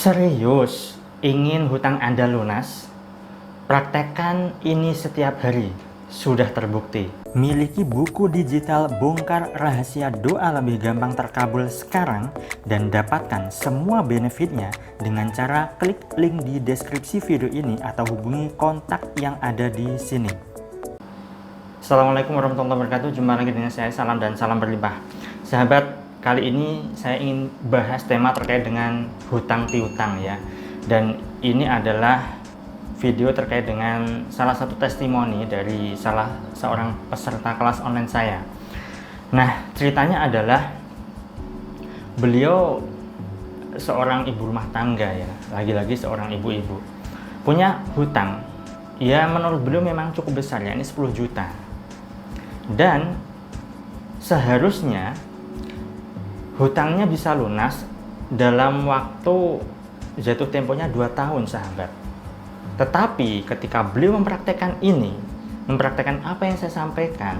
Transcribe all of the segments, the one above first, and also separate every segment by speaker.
Speaker 1: Serius, ingin hutang Anda lunas? Praktekkan ini setiap hari, sudah terbukti. Miliki buku digital Bongkar Rahasia Doa Lebih Gampang Terkabul sekarang dan dapatkan semua benefitnya dengan cara klik link di deskripsi video ini atau hubungi kontak yang ada di sini. Assalamualaikum warahmatullahi wabarakatuh. Jumpa lagi dengan saya, salam dan salam berlimpah. Sahabat, kali ini saya ingin bahas tema terkait dengan hutang piutang ya. Dan ini adalah video terkait dengan salah satu testimoni dari salah seorang peserta kelas online saya. Nah, ceritanya adalah beliau seorang ibu rumah tangga ya, lagi-lagi seorang ibu-ibu. Punya hutang, ya menurut beliau memang cukup besar ya, ini 10 juta. Dan seharusnya hutangnya bisa lunas dalam waktu jatuh temponya 2 tahun sahabat. Tetapi ketika beliau mempraktekkan apa yang saya sampaikan,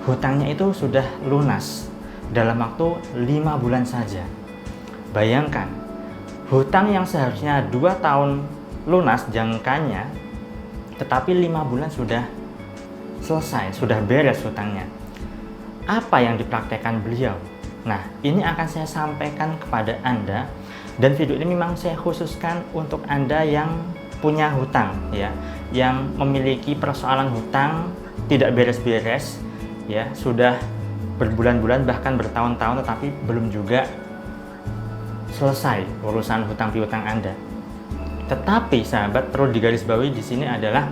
Speaker 1: hutangnya itu sudah lunas dalam waktu 5 bulan saja. Bayangkan, hutang yang seharusnya 2 tahun lunas jangkanya, tetapi 5 bulan sudah selesai, sudah beres hutangnya. Apa yang dipraktekkan beliau? Nah, ini akan saya sampaikan kepada Anda, dan video ini memang saya khususkan untuk Anda yang punya hutang ya, yang memiliki persoalan hutang tidak beres-beres ya, sudah berbulan-bulan bahkan bertahun-tahun tetapi belum juga selesai urusan hutang piutang Anda. Tetapi sahabat, perlu digarisbawahi di sini adalah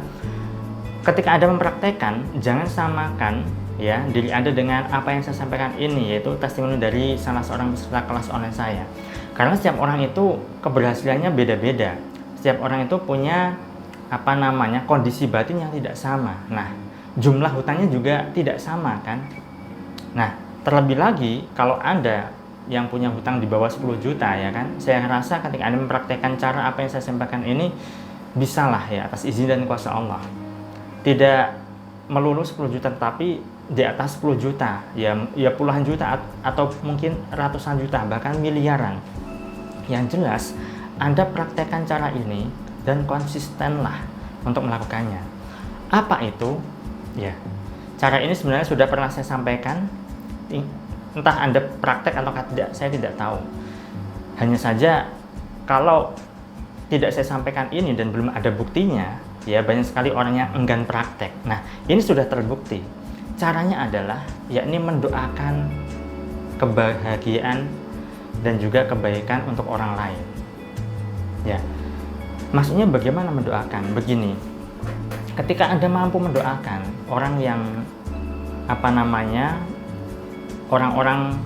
Speaker 1: ketika Anda mempraktekkan, jangan samakan ya diri Anda dengan apa yang saya sampaikan ini, yaitu testimoni dari salah seorang peserta kelas online saya. Karena setiap orang itu keberhasilannya beda-beda. Setiap orang itu punya kondisi batin yang tidak sama. Nah, jumlah hutangnya juga tidak sama kan. Nah, terlebih lagi kalau Anda yang punya hutang di bawah 10 juta ya kan, saya rasa ketika Anda mempraktekkan cara apa yang saya sampaikan ini, bisalah ya atas izin dan kuasa Allah. Tidak melulu 10 juta, tapi di atas 10 juta ya puluhan juta atau mungkin ratusan juta, bahkan miliaran. Yang jelas Anda praktekkan cara ini dan konsistenlah untuk melakukannya. Apa itu? Ya, cara ini sebenarnya sudah pernah saya sampaikan, entah Anda praktek atau tidak saya tidak tahu. Hanya saja kalau tidak saya sampaikan ini dan belum ada buktinya, ya banyak sekali orang yang enggan praktek. Nah, ini sudah terbukti. Caranya adalah yakni mendoakan kebahagiaan dan juga kebaikan untuk orang lain. Ya. Maksudnya bagaimana mendoakan? Begini. Ketika Anda mampu mendoakan orang yang orang-orang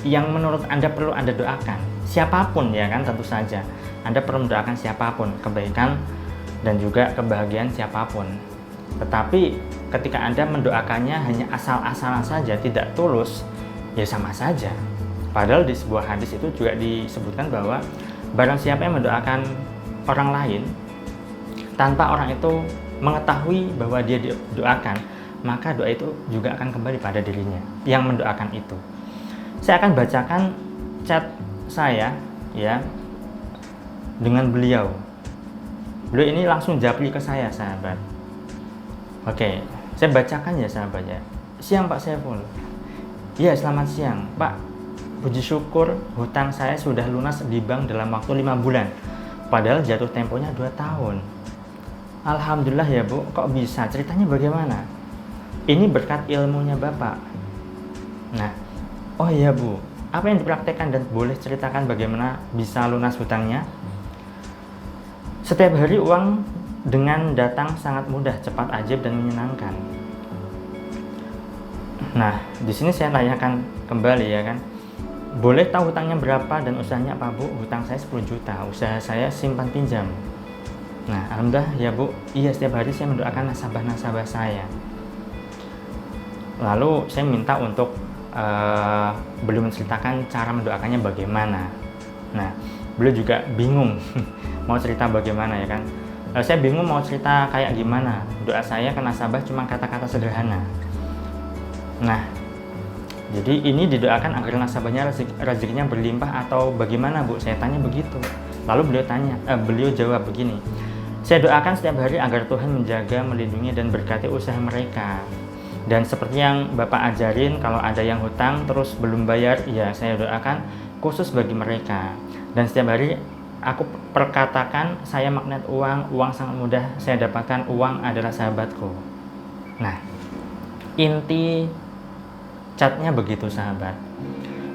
Speaker 1: yang menurut Anda perlu Anda doakan, siapapun ya kan, tentu saja Anda perlu mendoakan siapapun, kebaikan dan juga kebahagiaan siapapun. Tetapi ketika Anda mendoakannya hanya asal-asalan saja, tidak tulus, ya sama saja. Padahal di sebuah hadis itu juga disebutkan bahwa barang siapa yang mendoakan orang lain tanpa orang itu mengetahui bahwa dia didoakan, maka doa itu juga akan kembali pada dirinya yang mendoakan itu. Saya akan bacakan chat saya ya dengan beliau. Beliau ini langsung japri ke saya, sahabat. Oke, saya bacakan ya sahabat ya. Siang Pak Saiful. Ya, selamat siang Pak. Puji syukur hutang saya sudah lunas di bank dalam waktu 5 bulan. Padahal jatuh temponya 2 tahun. Alhamdulillah ya Bu, kok bisa? Ceritanya bagaimana? Ini berkat ilmunya Bapak. Nah, oh iya Bu, apa yang dipraktekkan dan boleh ceritakan bagaimana bisa lunas hutangnya? Setiap hari uang dengan datang sangat mudah, cepat, ajaib, dan menyenangkan. Nah, di sini saya tanyakan kembali ya kan. Boleh tahu hutangnya berapa dan usahanya apa Bu? Hutang saya 10 juta, usaha saya simpan pinjam. Nah, alhamdulillah ya Bu. Iya, setiap hari saya mendoakan nasabah-nasabah saya. Lalu saya minta untuk beliau menceritakan cara mendoakannya bagaimana. Nah, beliau juga bingung mau cerita bagaimana ya kan. Saya bingung mau cerita kayak gimana. Doa saya ke nasabah cuma kata-kata sederhana. Nah, Jadi ini didoakan agar nasabahnya rezekinya berlimpah atau bagaimana Bu? Saya tanya begitu. Lalu beliau jawab begini, saya doakan setiap hari agar Tuhan menjaga, melindungi, dan berkati usaha mereka. Dan seperti yang Bapak ajarin, kalau ada yang hutang terus belum bayar, ya saya doakan khusus bagi mereka. Dan setiap hari aku perkatakan, saya magnet uang, uang sangat mudah saya dapatkan, uang adalah sahabatku. Nah, inti catnya begitu sahabat.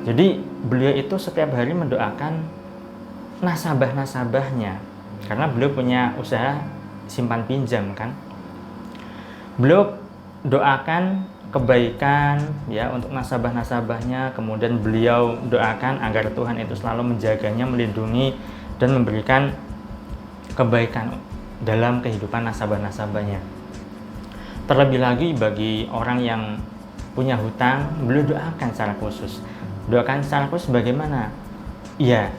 Speaker 1: Jadi beliau itu setiap hari mendoakan nasabah-nasabahnya, karena beliau punya usaha simpan pinjam kan. Beliau doakan kebaikan ya untuk nasabah-nasabahnya, kemudian beliau doakan agar Tuhan itu selalu menjaganya, melindungi, dan memberikan kebaikan dalam kehidupan nasabah-nasabahnya. Terlebih lagi bagi orang yang punya hutang, beliau doakan secara khusus. Doakan secara khusus bagaimana? Ya,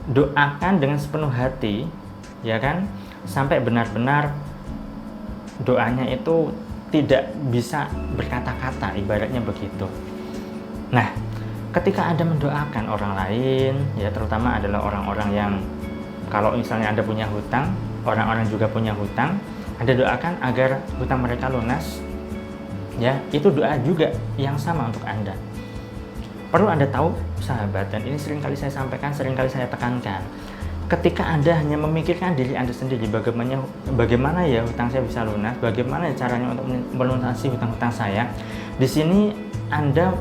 Speaker 1: doakan dengan sepenuh hati, ya kan, sampai benar-benar doanya itu tidak bisa berkata-kata, ibaratnya begitu. Nah, ketika Anda mendoakan orang lain, ya terutama adalah orang-orang yang, kalau misalnya Anda punya hutang, orang-orang juga punya hutang, Anda doakan agar hutang mereka lunas, ya itu doa juga yang sama untuk Anda. Perlu Anda tahu sahabat, dan ini seringkali saya sampaikan, seringkali saya tekankan, ketika Anda hanya memikirkan diri Anda sendiri, bagaimana ya hutang saya bisa lunas, bagaimana caranya untuk melunasi hutang-hutang saya, di sini Anda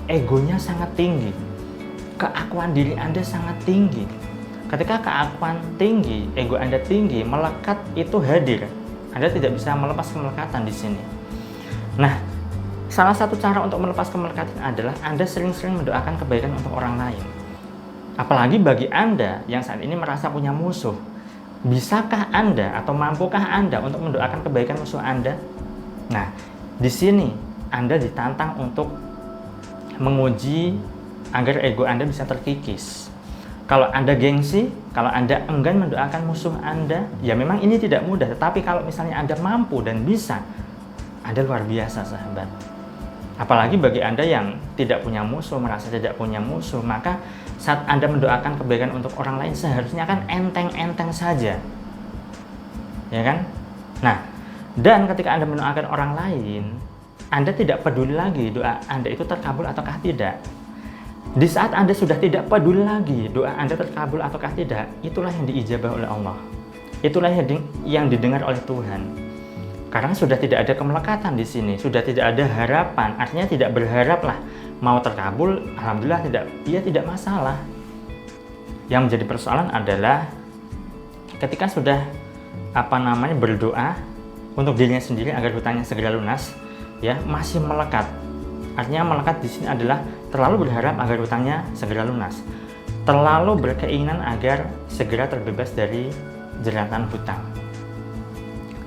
Speaker 1: egonya sangat tinggi, keakuan diri Anda sangat tinggi. Ketika keakuan tinggi, ego Anda tinggi, melekat itu hadir. Anda tidak bisa melepas kemelekatan di sini. Nah, salah satu cara untuk melepas kemelekatan adalah Anda sering-sering mendoakan kebaikan untuk orang lain. Apalagi bagi Anda yang saat ini merasa punya musuh, bisakah Anda atau mampukah Anda untuk mendoakan kebaikan musuh Anda? Nah, di sini Anda ditantang untuk menguji agar ego Anda bisa terkikis. Kalau Anda gengsi, kalau Anda enggan mendoakan musuh Anda, ya memang ini tidak mudah. Tetapi kalau misalnya Anda mampu dan bisa, Anda luar biasa sahabat. Apalagi bagi Anda yang tidak punya musuh, merasa tidak punya musuh, maka saat Anda mendoakan kebaikan untuk orang lain seharusnya kan enteng-enteng saja, ya kan? Nah, dan ketika Anda mendoakan orang lain, Anda tidak peduli lagi doa Anda itu terkabul ataukah tidak. Di saat Anda sudah tidak peduli lagi doa Anda terkabul ataukah tidak, itulah yang diijabah oleh Allah, itulah yang didengar oleh Tuhan. Karena sudah tidak ada kemelekatan di sini, sudah tidak ada harapan, artinya tidak berharap lah mau terkabul, alhamdulillah tidak masalah. Yang menjadi persoalan adalah ketika sudah berdoa untuk dirinya sendiri agar hutangnya segera lunas, ya masih melekat. Artinya melekat di sini adalah terlalu berharap agar hutangnya segera lunas, terlalu berkeinginan agar segera terbebas dari jeratan hutang.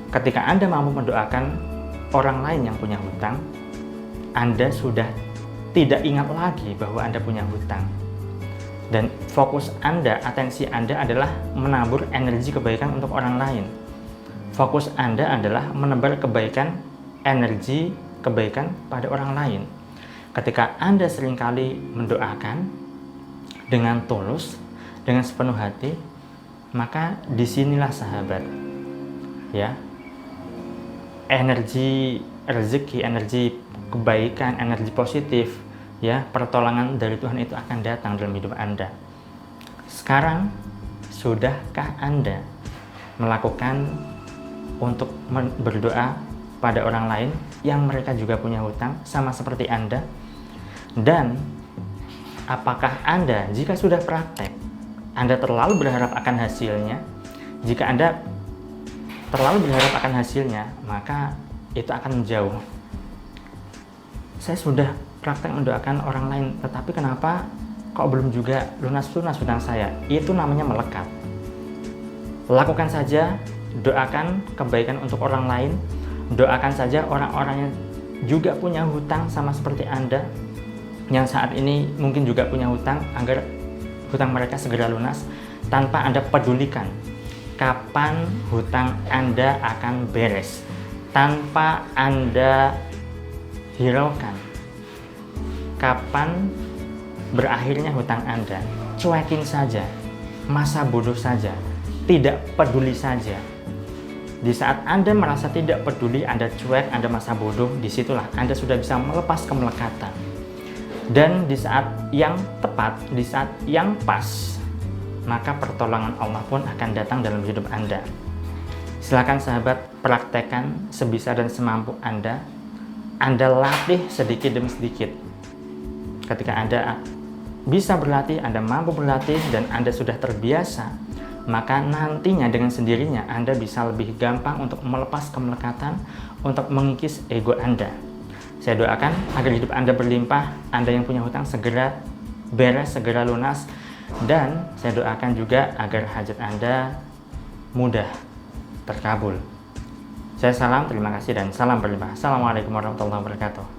Speaker 1: Ketika Anda mampu mendoakan orang lain yang punya hutang, Anda sudah tidak ingat lagi bahwa Anda punya hutang. Dan fokus Anda, atensi Anda adalah menabur energi kebaikan untuk orang lain. Fokus Anda adalah menebar kebaikan, energi kebaikan pada orang lain. Ketika Anda seringkali mendoakan dengan tulus, dengan sepenuh hati, maka disinilah sahabat, ya, energi rezeki, energi kebaikan, energi positif, ya, pertolongan dari Tuhan itu akan datang dalam hidup Anda. Sekarang, sudahkah Anda melakukan untuk berdoa pada orang lain yang mereka juga punya hutang sama seperti Anda? Dan apakah Anda, jika sudah praktek, Anda terlalu berharap akan hasilnya? Jika Anda terlalu berharap akan hasilnya, maka itu akan menjauh. Saya sudah praktek mendoakan orang lain, tetapi kenapa kok belum juga lunas-lunas hutang saya? Itu namanya melekat. Lakukan saja, doakan kebaikan untuk orang lain, doakan saja orang-orang yang juga punya hutang sama seperti Anda, yang saat ini mungkin juga punya hutang, agar hutang mereka segera lunas, tanpa Anda pedulikan kapan hutang Anda akan beres, tanpa Anda hiraukan kapan berakhirnya hutang Anda. Cuekin saja, masa bodoh saja, tidak peduli saja. Di saat Anda merasa tidak peduli, Anda cuek, Anda masa bodoh, disitulah Anda sudah bisa melepas kemelekatan. Dan di saat yang tepat, di saat yang pas, maka pertolongan Allah pun akan datang dalam hidup Anda. Silakan sahabat, praktekkan sebisa dan semampu Anda. Anda latih sedikit demi sedikit. Ketika Anda bisa berlatih, Anda mampu berlatih, dan Anda sudah terbiasa, maka nantinya dengan sendirinya Anda bisa lebih gampang untuk melepas kemelekatan, untuk mengikis ego Anda. Saya doakan agar hidup Anda berlimpah, Anda yang punya hutang segera beres, segera lunas, dan saya doakan juga agar hajat Anda mudah terkabul. Saya salam, terima kasih, dan salam berlimpah. Assalamualaikum warahmatullahi wabarakatuh.